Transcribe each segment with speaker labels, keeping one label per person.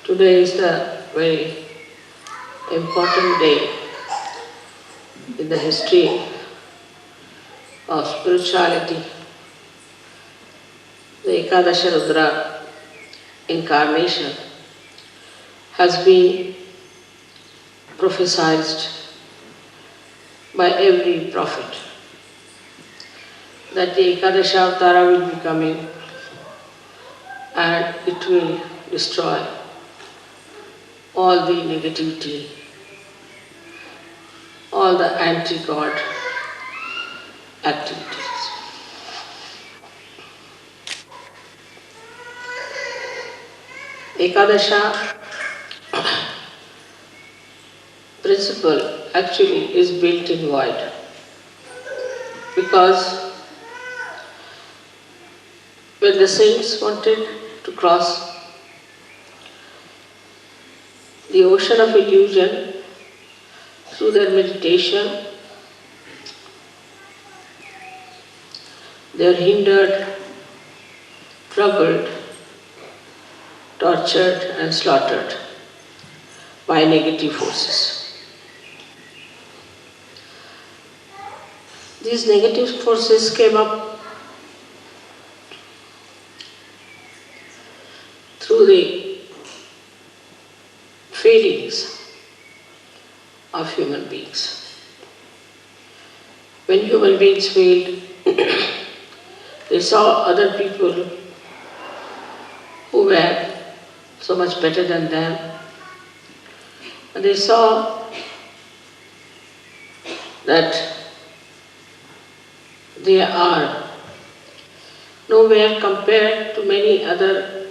Speaker 1: Today is the very important day in the history of spirituality. The Ekadesha Rudra incarnation has been prophesied by every prophet that the Ekadesha Avtara will be coming and it will destroy all the negativity, all the anti-God activities. Ekadesha principle actually is built in void, because when the saints wanted to cross the ocean of illusion through their meditation, they are hindered, troubled, tortured and slaughtered by negative forces. These negative forces came up through the failings of human beings. When human beings failed, they saw other people who were so much better than them, and they saw that they are nowhere compared to many other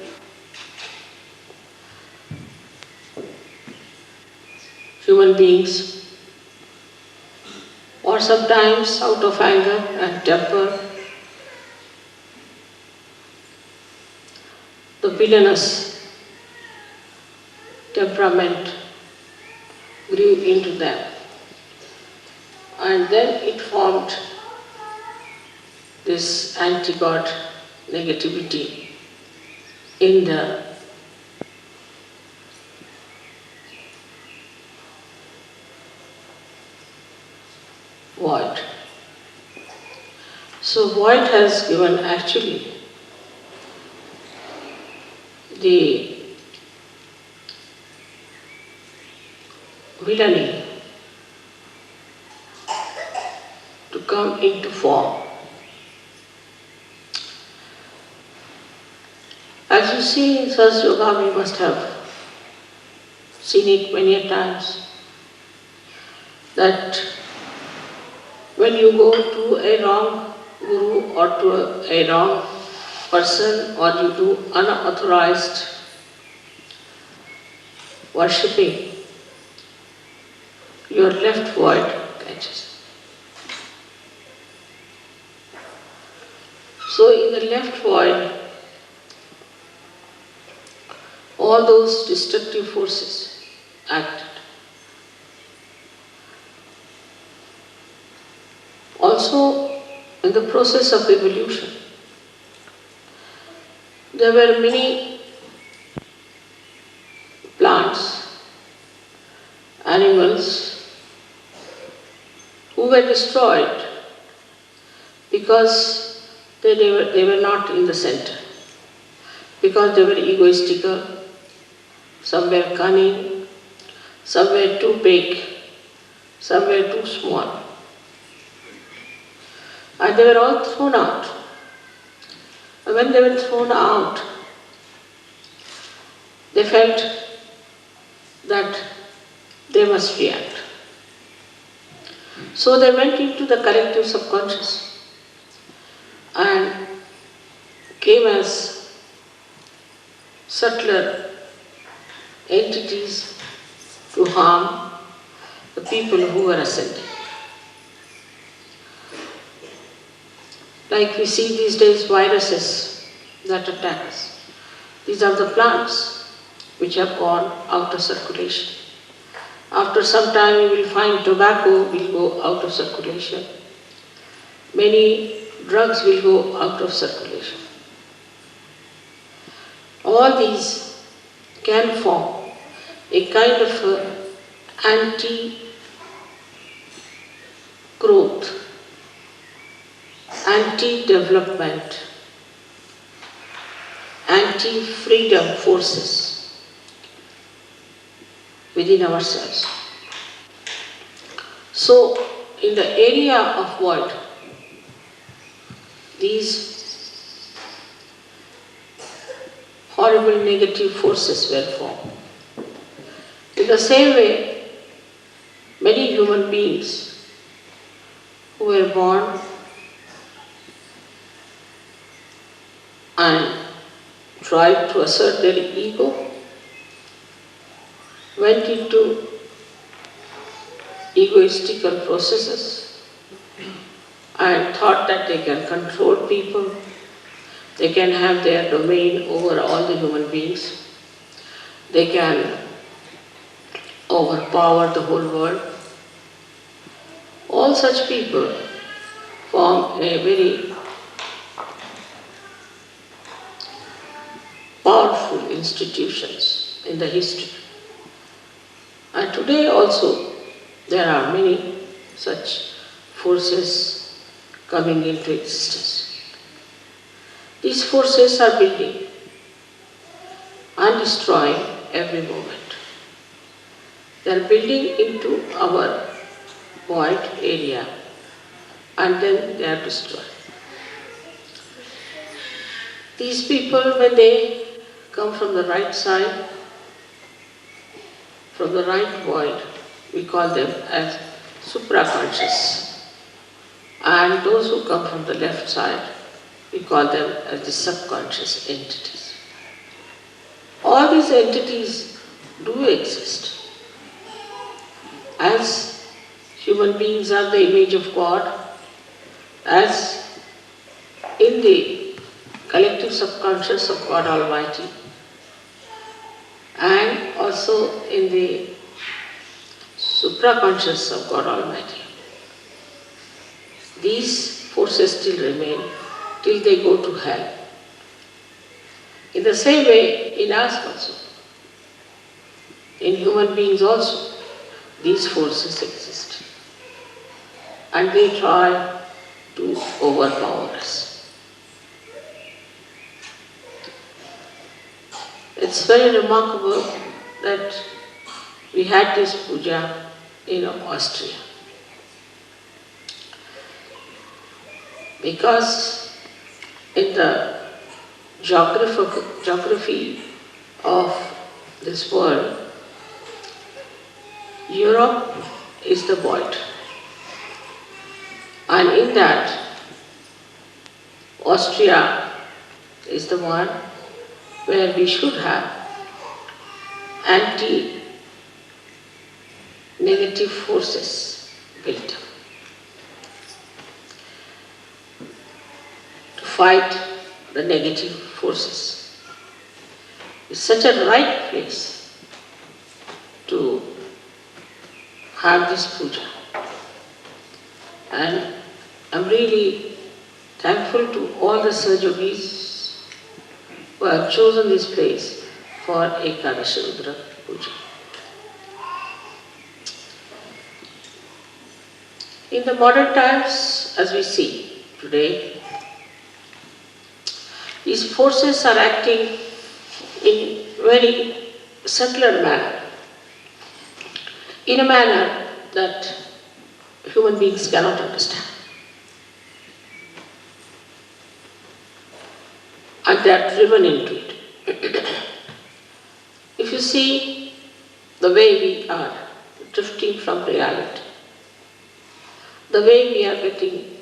Speaker 1: human beings, or sometimes out of anger and temper, the villainous temperament grew into them, and then it formed this anti-God negativity in the void. So void has given actually the villainy to come into form. As you see in Sas Yoga, we must have seen it many a times, that when you go to a wrong guru or to a wrong person, or you do unauthorized worshipping, your left void catches. So in the left void, all those destructive forces acted. Also, in the process of evolution, there were many plants, animals who were destroyed because they were not in the center, because they were egoistical, some were cunning, some were too big, some were too small. And they were all thrown out. And when they were thrown out, they felt that they must react. So they went into the collective subconscious and came as subtler entities to harm the people who were ascending. Like we see these days viruses that attack us. These are the plants which have gone out of circulation. After some time you will find tobacco will go out of circulation. Many drugs will go out of circulation. All these can form a kind of anti-growth, anti-development, anti-freedom forces within ourselves. So, in the area of void, these horrible negative forces were formed. In the same way, many human beings who were born and tried to assert their ego went into egoistical processes and thought that they can control people, they can have their domain over all the human beings, they can overpower the whole world. All such people form a very powerful institutions in the history. And today also there are many such forces coming into existence. These forces are building and destroying every moment. They are building into our void area and then they are destroyed. These people, when they come from the right side, from the right void, we call them as supraconscious. And those who come from the left side, we call them as the subconscious entities. All these entities do exist. As human beings are the image of God, as in the collective subconscious of God Almighty, and also in the supraconscious of God Almighty. These forces still remain till they go to hell. In the same way, in us also, in human beings also, these forces exist. And they try to overpower us. It's very remarkable that we had this puja in Austria. Because in the geography of this world, Europe is the void. And in that, Austria is the one where we should have anti-negative forces built up to fight the negative forces. It's such a right place to have this puja. And I'm really thankful to all the Sahajogis who have chosen this place for Ekadesha Rudra Puja. In the modern times, as we see today, these forces are acting in very subtler manner, in a manner that human beings cannot understand. And they are driven into it. If you see the way we are drifting from reality, the way we are getting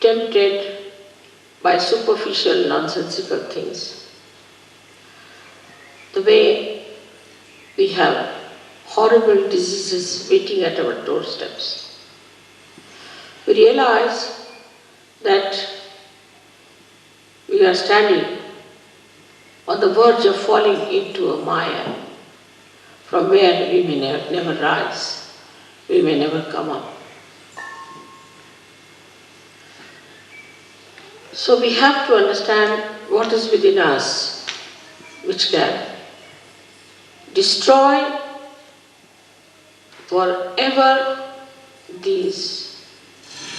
Speaker 1: tempted by superficial, nonsensical things, the way we have horrible diseases waiting at our doorsteps, we realize that we are standing on the verge of falling into a Maya from where we may never rise, we may never come up. So we have to understand what is within us which can destroy forever these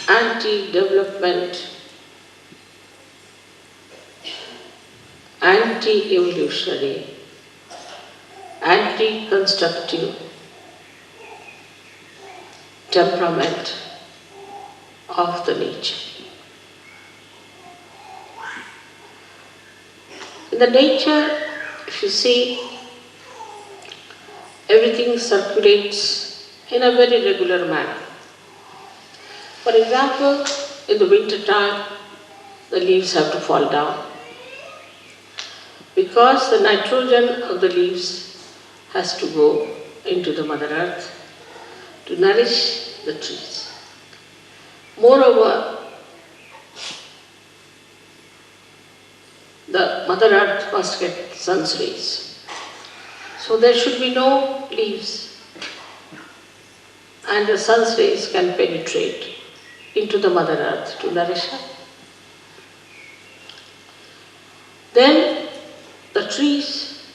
Speaker 1: anti-development, anti-evolutionary, anti-constructive temperament of the nature. In the nature, if you see, everything circulates in a very regular manner. For example, in the winter time, the leaves have to fall down because the nitrogen of the leaves has to go into the Mother Earth to nourish the trees. Moreover, the Mother Earth must get sun's rays. So there should be no leaves, and the sun's rays can penetrate into the Mother Earth to nourish her. Then the trees,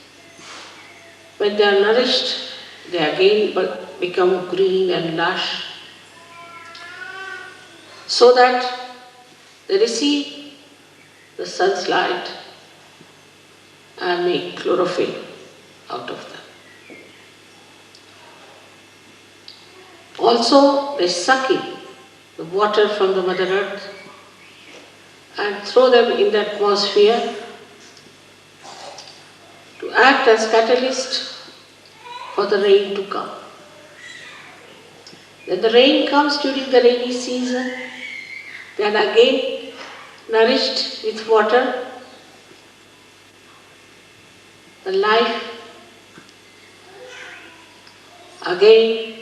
Speaker 1: when they are nourished, they again become green and lush, so that they receive the sun's light and make chlorophyll out of them. Also, they suck in the water from the Mother Earth and throw them in the atmosphere to act as catalyst for the rain to come. When the rain comes during the rainy season, then again nourished with water, the life again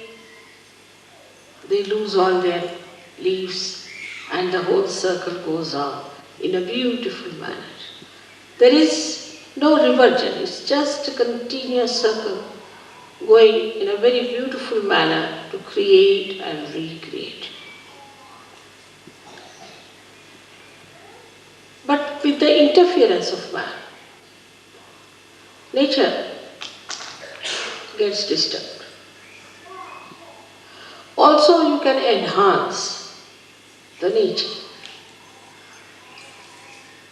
Speaker 1: they lose all their leaves and the whole circle goes on in a beautiful manner. There is no reversion, it's just a continuous circle going in a very beautiful manner to create and recreate. But with the interference of man, nature gets disturbed. Also, you can enhance the nature.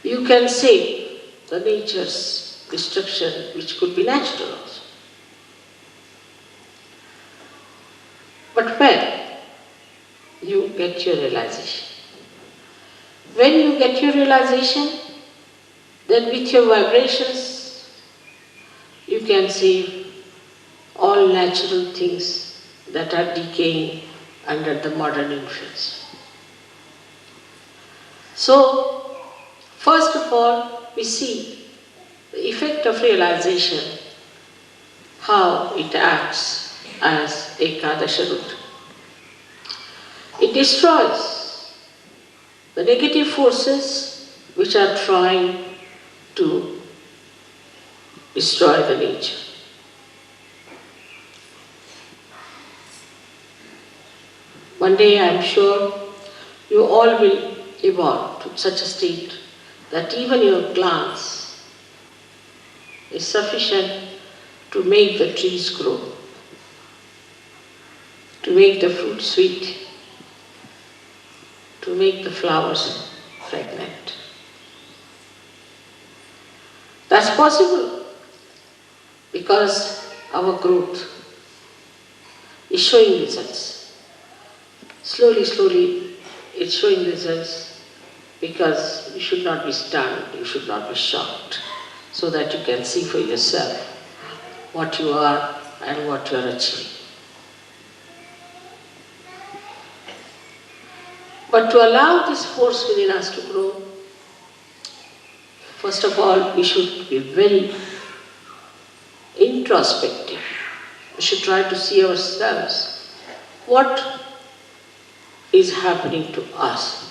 Speaker 1: You can save the nature's destruction, which could be natural also. But when you get your realization, when you get your realization, then with your vibrations, you can save all natural things that are decaying under the modern influence. So, first of all, we see the effect of realization, how it acts as Ekadesha Rudra. It destroys the negative forces which are trying to destroy the nature. One day I am sure you all will evolve to such a state that even your glance is sufficient to make the trees grow, to make the fruit sweet, to make the flowers fragrant. That's possible because our growth is showing results. Slowly, slowly, it's showing results because you should not be stunned, you should not be shocked, so that you can see for yourself what you are and what you are achieving. But to allow this force within us to grow, first of all, we should be very introspective. We should try to see ourselves. What is happening to us?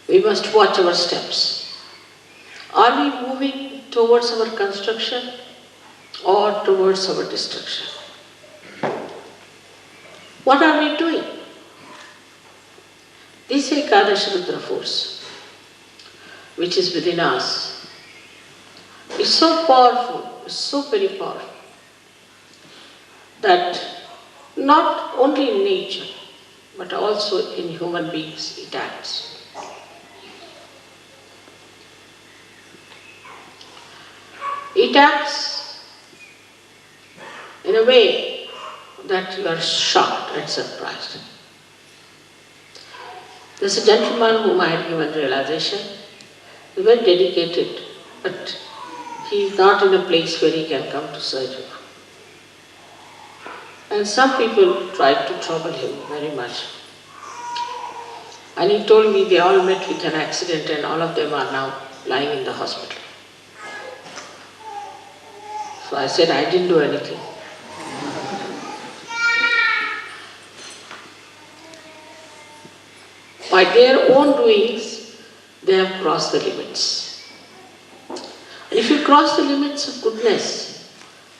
Speaker 1: We must watch our steps. Are we moving towards our construction or towards our destruction? What are we doing? This Ekadesha Rudra force, which is within us, is so powerful, is so very powerful, that not only in nature, but also in human beings it acts. It acts in a way that you are shocked and surprised. There's a gentleman whom I had given realization. He's very dedicated, but he is not in a place where he can come to surgery. And some people tried to trouble him very much. And he told me they all met with an accident and all of them are now lying in the hospital. So I said, I didn't do anything. By their own doings, they have crossed the limits. And if you cross the limits of goodness,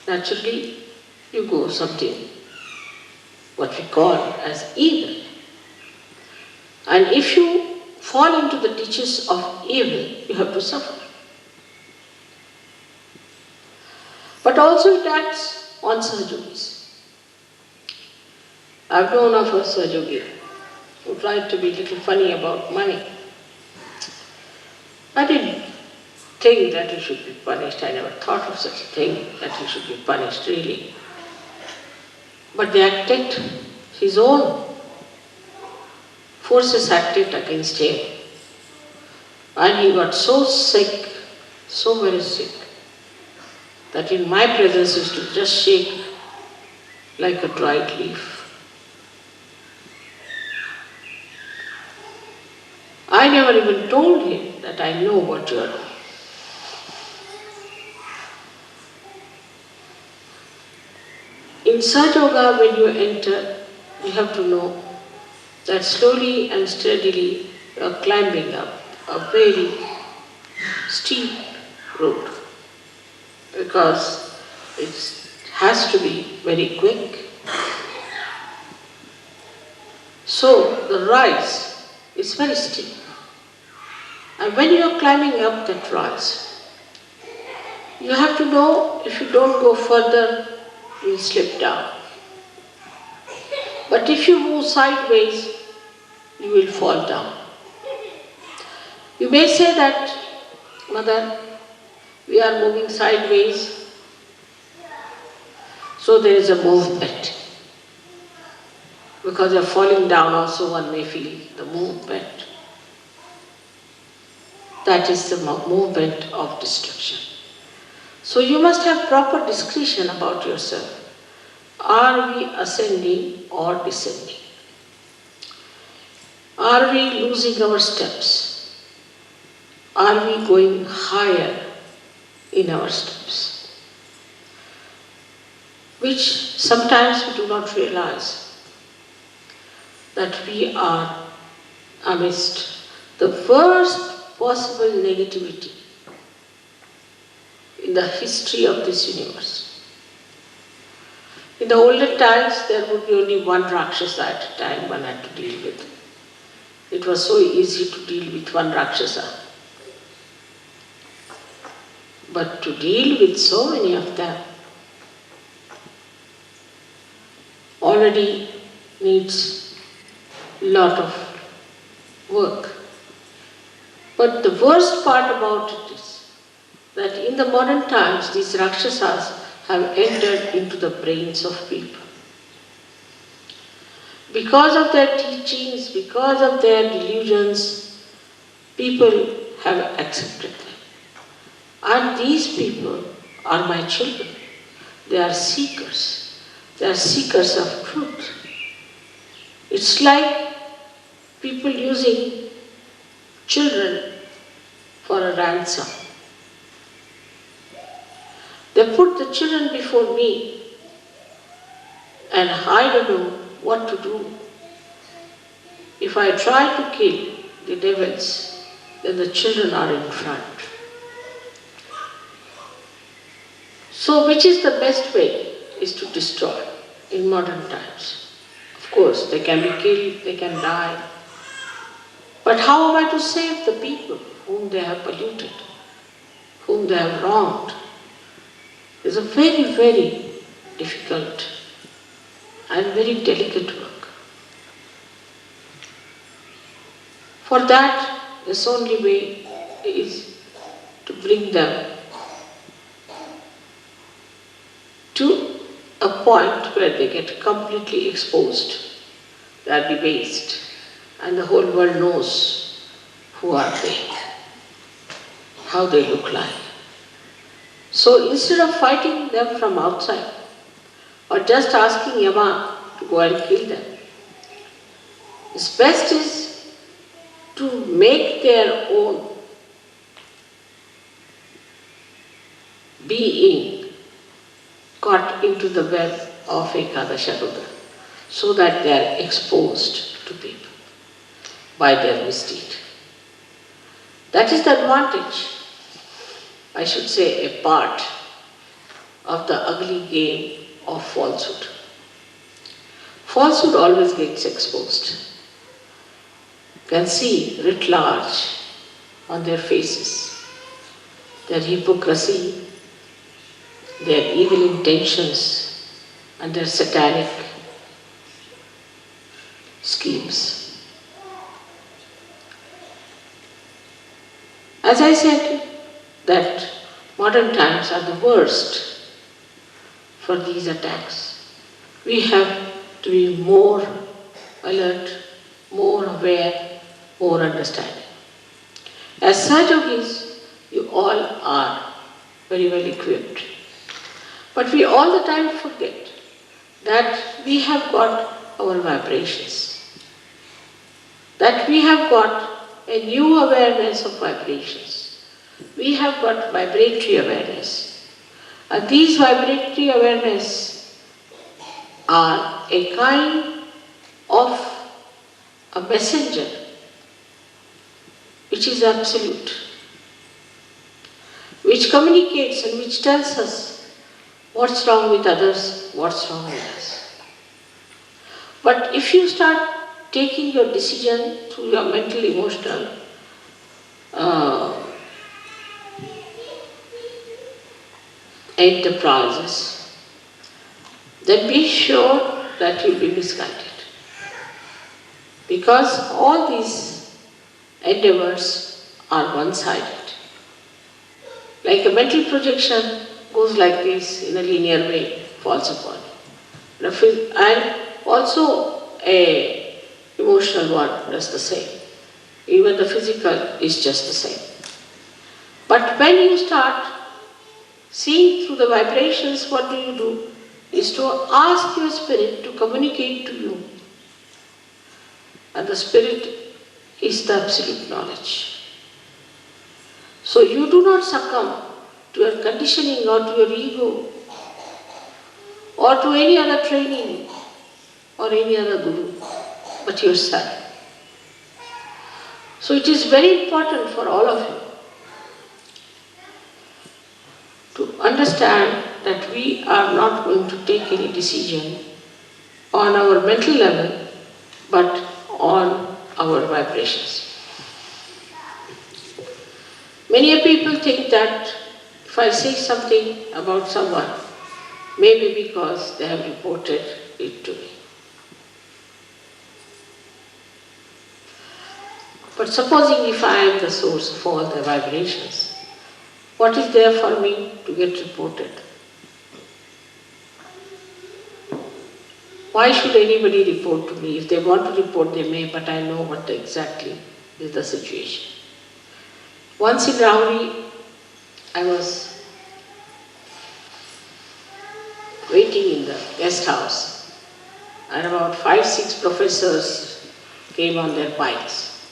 Speaker 1: naturally you go something, what we call as evil. And if you fall into the ditches of evil, you have to suffer. But also it acts on surgeries. I've known of a surgery who tried to be a little funny about money. I didn't think that he should be punished. I never thought of such a thing, that he should be punished really. But they acted, his own forces acted against him. And he got so sick, so very sick, that in my presence he used to just shake like a dried leaf. I never even told him that I know what you are doing. In Sahaja Yoga, when you enter, you have to know that slowly and steadily you are climbing up a very steep road, because it has to be very quick. So the rise is very steep. And when you are climbing up that rise, you have to know if you don't go further, you will slip down. But if you move sideways, you will fall down. You may say that, Mother, we are moving sideways, so there is a movement. Because you are falling down also, one may feel the movement. That is the movement of destruction. So you must have proper discretion about yourself. Are we ascending or descending? Are we losing our steps? Are we going higher in our steps? Which sometimes we do not realize that we are amidst the worst possible negativity in the history of this universe. In the olden times, there would be only one Rakshasa at a time one had to deal with. It was so easy to deal with one Rakshasa. But to deal with so many of them already needs a lot of work. But the worst part about it is that in the modern times, these Rakshasas have entered into the brains of people. Because of their teachings, because of their delusions, people have accepted them. And these people are my children. They are seekers. They are seekers of truth. It's like people using children for a ransom. They put the children before me and I don't know what to do. If I try to kill the devils, then the children are in front. So which is the best way? Is to destroy in modern times. Of course, they can be killed, they can die. But how am I to save the people whom they have polluted, whom whom they have wronged is a very, very difficult and very delicate work. For that, this only way is to bring them to a point where they get completely exposed, they are debased, and the whole world knows who are they, how they look like. So instead of fighting them from outside, or just asking Yama to go and kill them, its best is to make their own being caught into the web of Ekadesha Rudra, so that they are exposed to people by their misdeed. That is the advantage, I should say, a part of the ugly game of falsehood. Falsehood always gets exposed. You can see writ large on their faces their hypocrisy, their evil intentions, and their satanic schemes. As I said, that modern times are the worst for these attacks. We have to be more alert, more aware, more understanding. As Sahajogis, you all are very well equipped. But we all the time forget that we have got our vibrations, that we have got a new awareness of vibrations. We have got vibratory awareness. And these vibratory awareness are a kind of a messenger which is absolute, which communicates and which tells us what's wrong with others, what's wrong with us. But if you start taking your decision through your mental, emotional enterprises, then be sure that you'll be misguided. Because all these endeavors are one-sided. Like a mental projection goes like this in a linear way, falls upon. And also a emotional one does the same. Even the physical is just the same. But when you start seeing through the vibrations, what do? Is to ask your spirit to communicate to you. And the spirit is the absolute knowledge. So you do not succumb to your conditioning or to your ego or to any other training or any other guru, but yourself. So it is very important for all of you to understand that we are not going to take any decision on our mental level, but on our vibrations. Many people think that if I say something about someone, maybe because they have reported it to me. But supposing if I am the source of all the vibrations, what is there for me to get reported? Why should anybody report to me? If they want to report, they may, but I know what exactly is the situation. Once in Rauri, I was waiting in the guest house, and about 5-6 professors came on their bikes.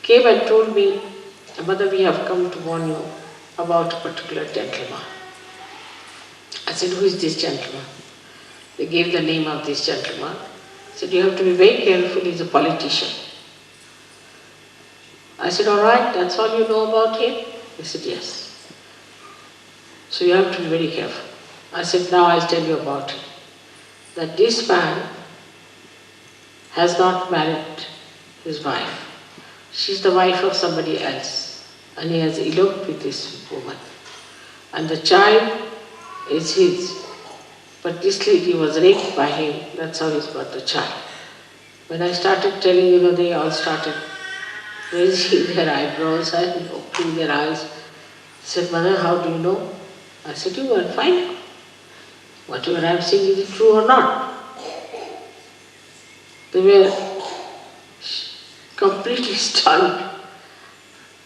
Speaker 1: Came and told me, "Mother, we have come to warn you about a particular gentleman." I said, "Who is this gentleman?" They gave the name of this gentleman. I said, "You have to be very careful, he's a politician." I said, "All right, that's all you know about him?" He said, "Yes." "So you have to be very careful." I said, "Now I'll tell you about him. That this man has not married his wife. She's the wife of somebody else. and he has eloped with this woman. And the child is his. But this lady was raped by him, that's how he's got the child. When I started telling, they all started raising their eyebrows and opening their eyes. I said, Mother, how do you know? I said, you go and find out. Whatever I am saying, is it true or not? They were completely stunned.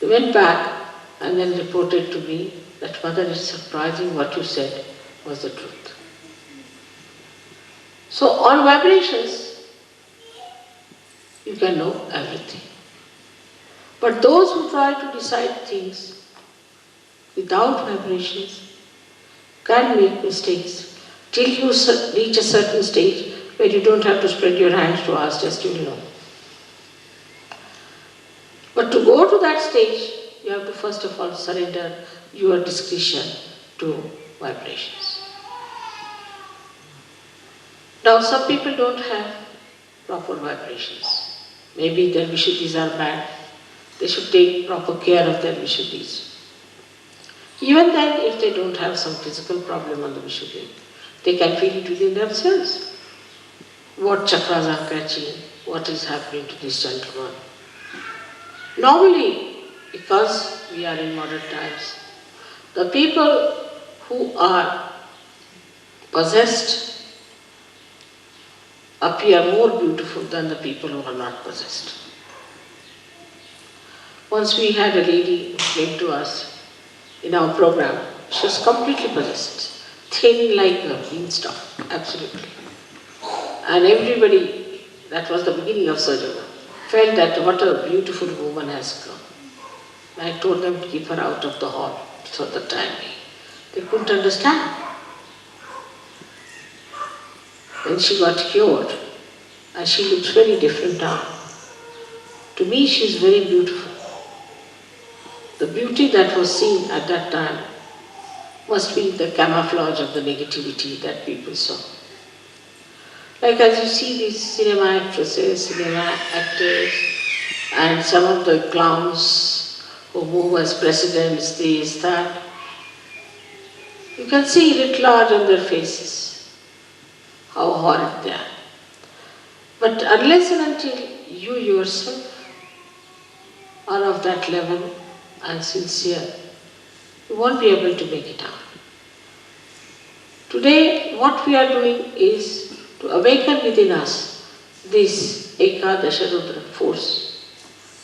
Speaker 1: They went back and then reported to me that, Mother, it's surprising what you said was the truth. So on vibrations, you can know everything. But those who try to decide things without vibrations can make mistakes till you reach a certain stage where you don't have to spread your hands to ask, just you will know. But to go to that stage, you have to first of all surrender your discretion to vibrations. Now some people don't have proper vibrations. Maybe their Vishuddhis are bad. They should take proper care of their Vishuddhis. Even then, if they don't have some physical problem on the Vishuddhi, they can feel it within themselves. What chakras are catching, what is happening to this gentleman. Normally, because we are in modern times, the people who are possessed appear more beautiful than the people who are not possessed. Once we had a lady who came to us in our program. She was completely possessed, thin like a beanstalk, absolutely. And everybody, that was the beginning of Sajana, felt that what a beautiful woman has come. I told them to keep her out of the hall for the time being. They couldn't understand. Then she got cured and she looks very different now. To me she is very beautiful. The beauty that was seen at that time must be the camouflage of the negativity that people saw. Like as you see these cinema actresses, cinema actors, and some of the clowns who move as presidents, this, that, you can see it large on their faces, how horrid they are. But unless and until you yourself are of that level and sincere, you won't be able to make it out. Today, what we are doing is to awaken within us this Ekadesha Rudra force,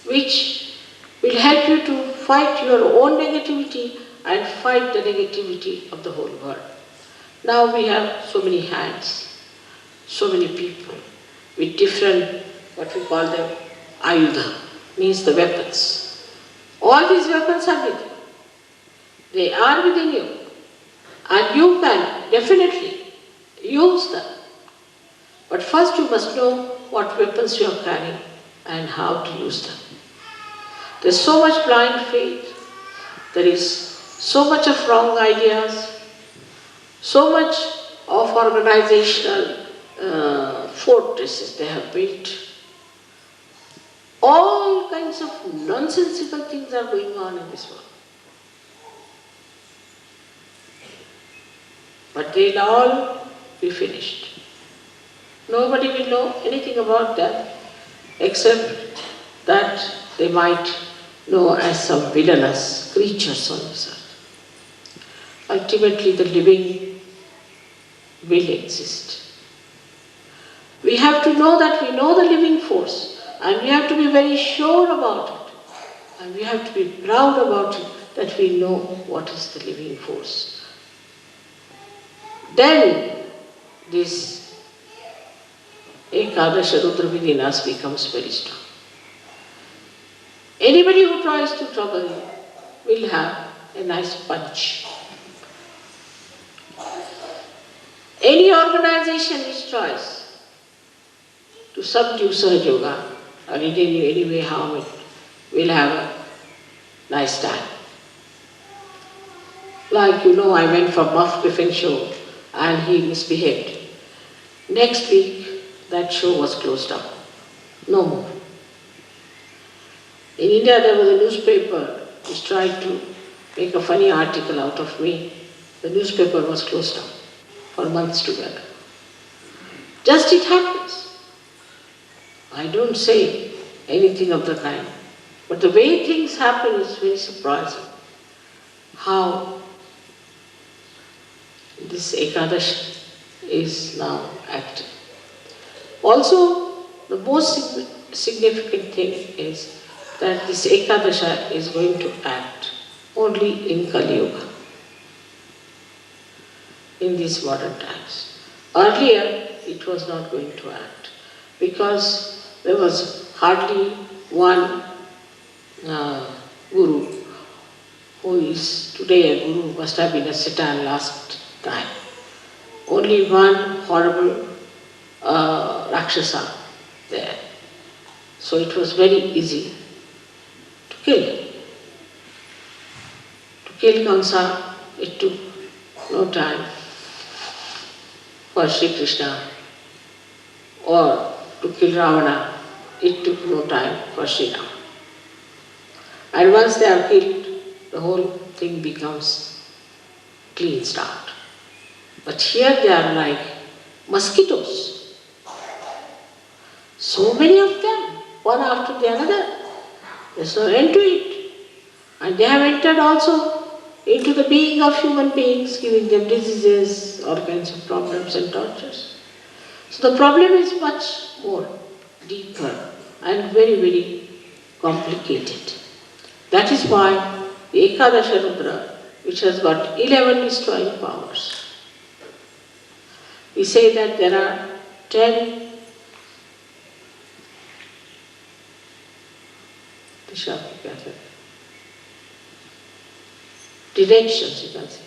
Speaker 1: which will help you to fight your own negativity and fight the negativity of the whole world. Now we have so many hands, so many people with different, what we call them, ayudha, means the weapons. All these weapons are with you. They are within you. And you can definitely use them. But first you must know what weapons you are carrying and how to use them. There is so much blind faith. There is so much of wrong ideas, so much of organizational fortresses they have built. All kinds of nonsensical things are going on in this world. But they'll all be finished. Nobody will know anything about them except that they might know as some villainous creatures on this earth. Ultimately, the living will exist. We have to know that we know the living force, and we have to be very sure about it. And we have to be proud about it, that we know what is the living force. Then this Ekadesha Rudra within us becomes very strong. Anybody who tries to trouble you will have a nice punch. Any organization which tries to subdue Sahaja Yoga or in any way harm it will have a nice time. Like I went for Buff Griffin show and he misbehaved. Next week that show was closed up. No more. In India there was a newspaper which tried to make a funny article out of me, the newspaper was closed down for months together. Just it happens. I don't say anything of the kind, but the way things happen is very surprising. How this Ekadesha is now acting. Also, the most significant thing is that this Ekadesha is going to act only in Kali Yuga, in these modern times. Earlier, it was not going to act because there was hardly one guru who is today a guru, must have been a Satan last time. Only one horrible Rakshasa there. So it was very easy to kill him. To kill Kamsa, it took no time for Sri Krishna, or to kill Ravana, it took no time for Sri Rama. And once they are killed, the whole thing becomes clean start. But here they are like mosquitoes. So many of them, one after the other. There's no end to it. And they have entered also into the being of human beings, giving them diseases, all kinds of problems and tortures. So the problem is much more deeper and very, very complicated. That is why the Ekadesha Rudra, which has got 11 destroying powers. We say that there are 10 directions, you can say.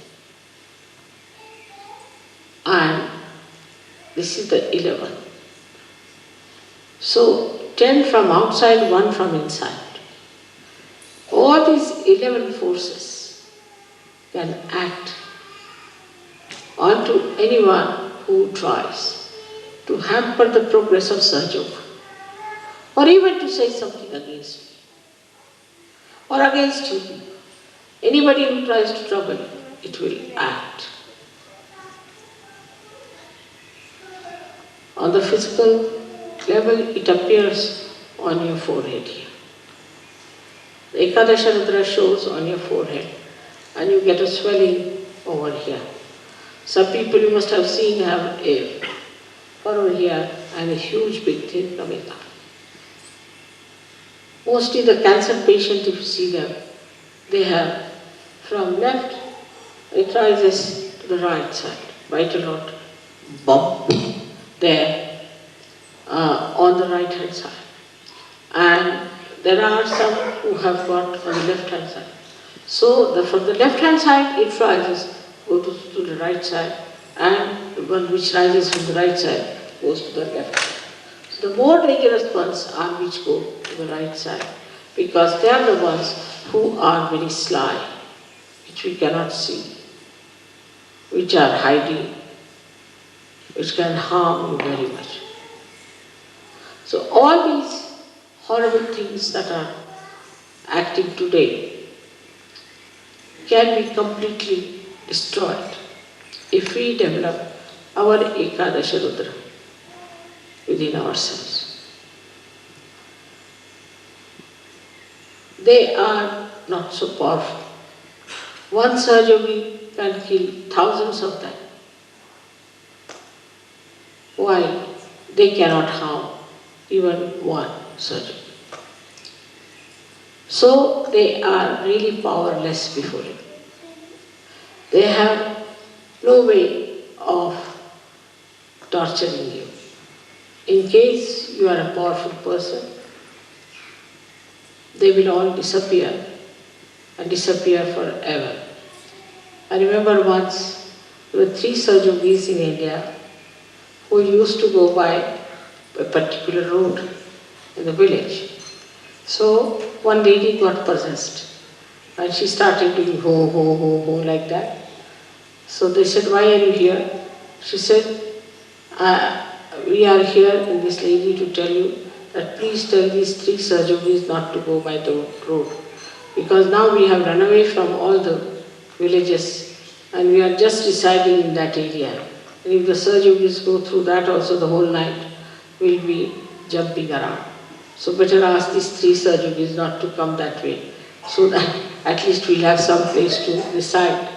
Speaker 1: And this is the 11th. So 10 from outside, 1 from inside. All these 11 forces can act onto anyone who tries to hamper the progress of Sahaja, or even to say something against me, or against you. Anybody who tries to trouble you, it will act. On the physical level, it appears on your forehead here. The Ekadesha Rudra shows on your forehead, and you get a swelling over here. Some people you must have seen have a furrow here and a huge big thing coming up. Mostly the cancer patient, if you see them, they have from left, it rises to the right side, vital rod bump there on the right hand side. And there are some who have got on the left hand side. So from the left hand side it rises, goes to the right side, and the one which rises from the right side goes to the left side. So the more dangerous ones are which go to the right side, because they are the ones who are very sly, which we cannot see, which are hiding, which can harm you very much. So all these horrible things that are acting today can be completely destroyed if we develop our Ekadesha Rudra within ourselves. They are not so powerful. One surgery can kill thousands of them, while they cannot harm even one surgery. So they are really powerless before it. They have no way of torturing you. In case you are a powerful person, they will all disappear and disappear forever. I remember once there were 3 surgeries in India who used to go by a particular road in the village. So one lady got possessed and she started doing ho, ho, ho, ho like that. So they said, "Why are you here?" She said, "We are here in this lady to tell you that please tell these 3 surgeries not to go by the road. Because now we have run away from all the villages and we are just residing in that area. And if the Surge Yogis go through that also the whole night, we'll be jumping around. So better ask these 3 Surge Yogis not to come that way, so that at least we'll have some place to reside.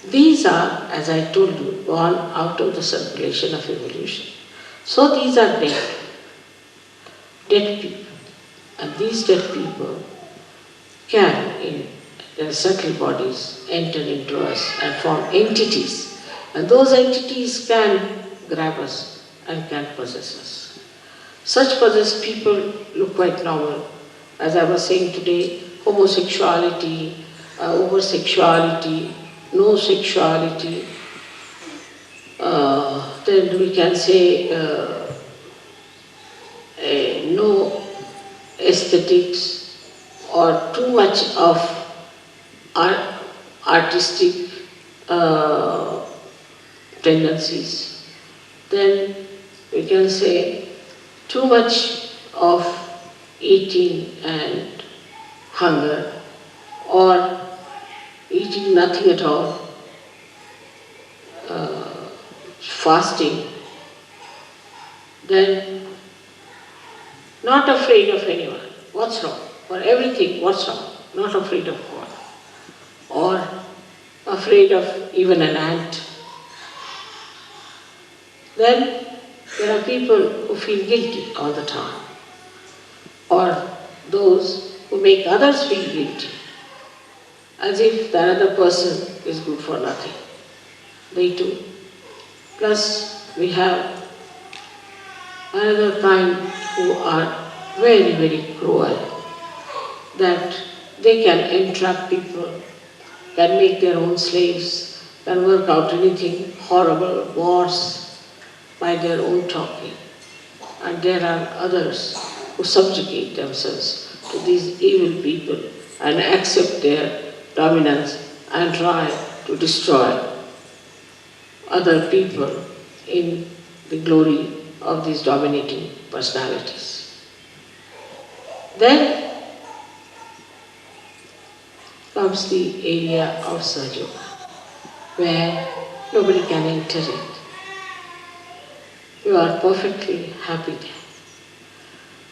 Speaker 1: These are, as I told you, gone out of the circulation of evolution. So these are dead people. And these dead people can, in their subtle bodies, enter into us and form entities. And those entities can grab us and can possess us. Such possessed people look quite normal. As I was saying today, homosexuality, oversexuality, no sexuality, then we can say no aesthetics or too much of artistic tendencies. Then we can say too much of eating and hunger, or eating nothing at all, fasting, then not afraid of anyone. What's wrong? For everything, what's wrong? Not afraid of God. Or afraid of even an ant. Then there are people who feel guilty all the time. Or those who make others feel guilty, as if the other person is good for nothing. They too. Plus we have another kind who are very, very cruel, that they can entrap people, can make their own slaves, can work out anything horrible, wars by their own talking. And there are others who subjugate themselves to these evil people and accept their dominance and try to destroy other people in the glory of these dominating personalities. Then comes the area of Surge Yoga, where nobody can enter it. You are perfectly happy there.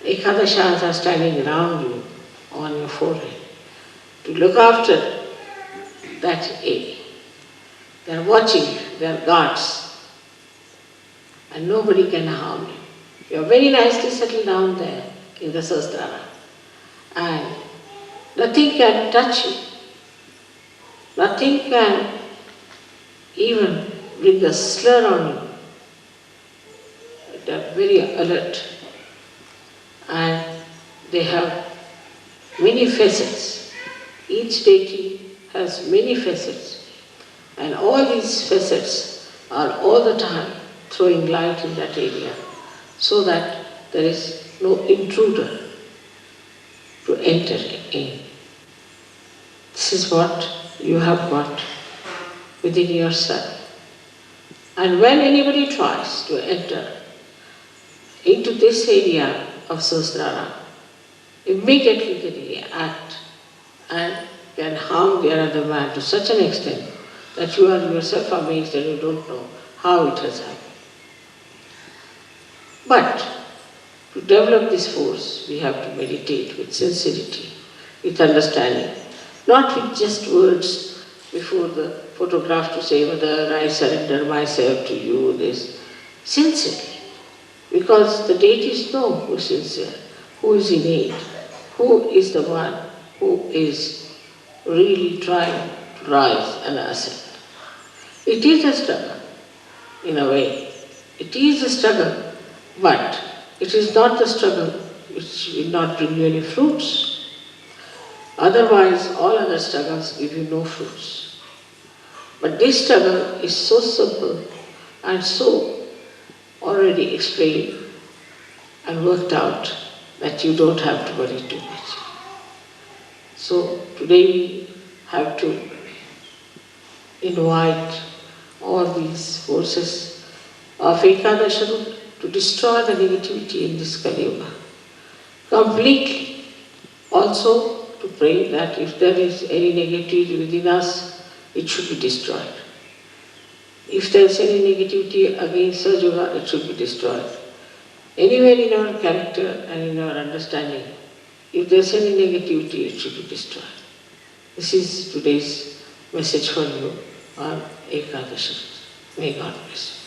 Speaker 1: Ekadeshas are standing around you on your forehead to look after that area. They are watching, they are guards, and nobody can harm you. You are very nicely settled down there in the Sahasrara, and nothing can touch you. Nothing can even bring a slur on you. They are very alert, and they have many facets. Each deity has many facets, and all these facets are all the time throwing light in that area, so that there is no intruder to enter in. This is what you have got within yourself. And when anybody tries to enter into this area of Sahasrara, immediately they act and can harm the other man to such an extent that you are yourself amazed and you don't know how it has happened. But to develop this force, we have to meditate with sincerity, with understanding, not with just words before the photograph to say, "Mother, I surrender myself to you," this. Sincerely. Because the deities know who is sincere, who is innate, who is the one who is really trying to rise and ascend. It is a struggle, in a way. It is a struggle, but it is not the struggle which will not bring you any fruits. Otherwise, all other struggles give you no fruits. But this struggle is so simple and so already explained and worked out that you don't have to worry too much. So today we have to invite all these forces of Ekadesha to destroy the negativity in this Kali Yuga. completely. Also to pray that if there is any negativity within us, it should be destroyed. If there is any negativity against Sajoga, it should be destroyed. Anywhere in our character and in our understanding, if there is any negativity, it should be destroyed. This is today's message for you on Ekadesha. May God bless you.